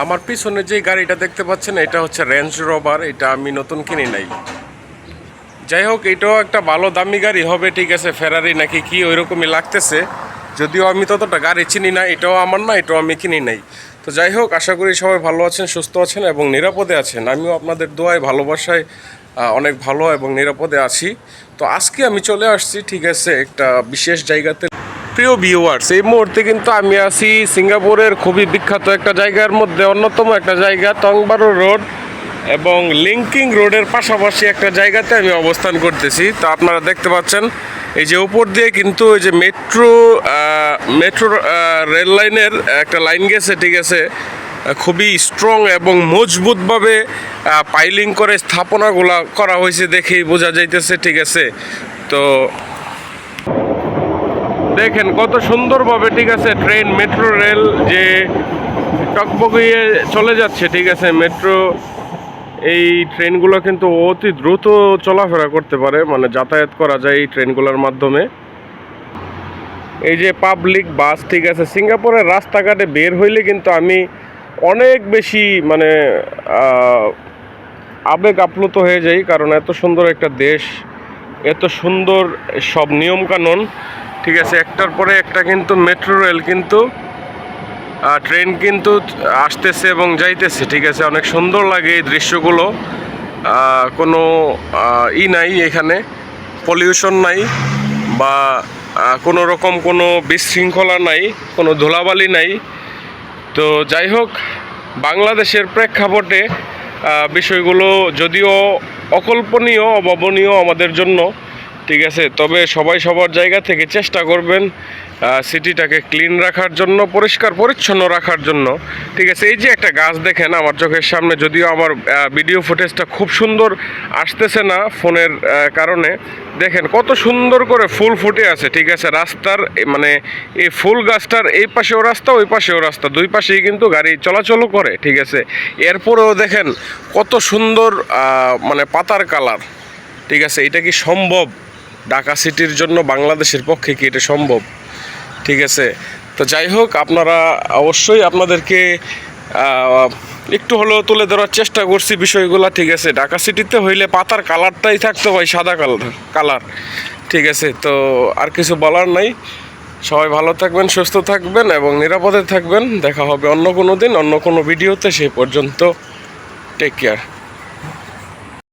আমার পিছনে যে গাড়িটা দেখতে পাচ্ছেন এটা হচ্ছে রেঞ্জ রোভার। এটা আমি নতুন কিনি নাই। যাই হোক, এটাও একটা ভালো দামি গাড়ি হবে, ঠিক আছে। ফেরারি নাকি কি ওইরকমই লাগতেছে, যদিও আমি ততটা গাড়ি চিনি না। এটাও আমার না, এটাও আমি কিনি নাই। তো যাই হোক, আশা করি সবাই ভালো আছেন, সুস্থ আছেন এবং নিরাপদে আছেন। আমিও আপনাদের দোয়ায় ভালোবাসায় অনেক ভালো এবং নিরাপদে আছি। তো আজকে আমি চলে আসছি, ঠিক আছে, একটা বিশেষ জায়গাতে। প্রিয় ভিউয়ার্স, এই মুহূর্তে কিন্তু আমি আছি সিঙ্গাপুরের খুবই বিখ্যাত একটা জায়গার মধ্যে অন্যতম একটা জায়গা, টংবারো রোড এবং লিঙ্কিং রোডের পাশাপাশি একটা জায়গাতে আমি অবস্থান করতেছি। তো আপনারা দেখতে পাচ্ছেন এই যে উপর দিয়ে কিন্তু ওই যে মেট্রো রেল লাইনের একটা লাইন গেছে, ঠিক আছে। খুবই স্ট্রং এবং মজবুতভাবে পাইলিং করে স্থাপনাগুলো করা হয়েছে দেখেই বোঝা যাইতেছে, ঠিক আছে। তো দেখেন কত সুন্দরভাবে, ঠিক আছে, ট্রেন মেট্রো রেল যে টকবগিয়ে চলে যাচ্ছে, ঠিক আছে। মেট্রো এই ট্রেনগুলো কিন্তু অতি দ্রুত চলাফেরা করতে পারে, মানে যাতায়াত করা যায় এই ট্রেনগুলোর মাধ্যমে। এই যে পাবলিক বাস, ঠিক আছে। সিঙ্গাপুরের রাস্তাঘাটে বের হইলে কিন্তু আমি অনেক বেশি মানে আবেগ আপ্লুত হয়ে যাই, কারণ এত সুন্দর একটা দেশ, এত সুন্দর সব নিয়মকানুন, ঠিক আছে। একটার পরে একটা কিন্তু মেট্রো রেল কিন্তু ট্রেন কিন্তু আসতেছে এবং যাইতেছে, ঠিক আছে। অনেক সুন্দর লাগে এই দৃশ্যগুলো। কোনো নাই এখানে, পলিউশন নাই বা কোনো রকম কোনো বিশৃঙ্খলা নাই, কোনো ধুলাবালি নাই। তো যাই হোক, বাংলাদেশের প্রেক্ষাপটে বিষয়গুলো যদিও অকল্পনীয়, অভাবনীয় আমাদের জন্য, ঠিক আছে। তবে সবাই সবার জায়গা থেকে চেষ্টা করবেন সিটিটাকে ক্লিন রাখার জন্য, পরিষ্কার পরিচ্ছন্ন রাখার জন্য, ঠিক আছে। এই যে একটা গাছ দেখেন আমার চোখের সামনে, যদিও আমার ভিডিও ফুটেজটা খুব সুন্দর আসতেছে না ফোনের কারণে, দেখেন কত সুন্দর করে ফুল ফুটে আছে, ঠিক আছে। রাস্তার মানে এই ফুল গাছটার এই পাশেও রাস্তা, ওই পাশেও রাস্তা, দুই পাশেই কিন্তু গাড়ি চলাচলও করে, ঠিক আছে। এরপরেও দেখেন কত সুন্দর মানে পাতার কালার, ঠিক আছে। এটা কি সম্ভব ঢাকা সিটির জন্য? বাংলাদেশের পক্ষে কি এটা সম্ভব? ঠিক আছে। তো যাই হোক, আপনারা অবশ্যই আপনাদেরকে একটু হলেও তুলে ধরার চেষ্টা করছি বিষয়গুলো, ঠিক আছে। ঢাকা সিটিতে হইলে পাতার কালারটাই থাকতো ভাই, সাদা কালার, ঠিক আছে। তো আর কিছু বলার নাই। সবাই ভালো থাকবেন, সুস্থ থাকবেন এবং নিরাপদে থাকবেন। দেখা হবে অন্য কোনো দিন, অন্য কোনো ভিডিওতে। সেই পর্যন্ত টেক কেয়ার।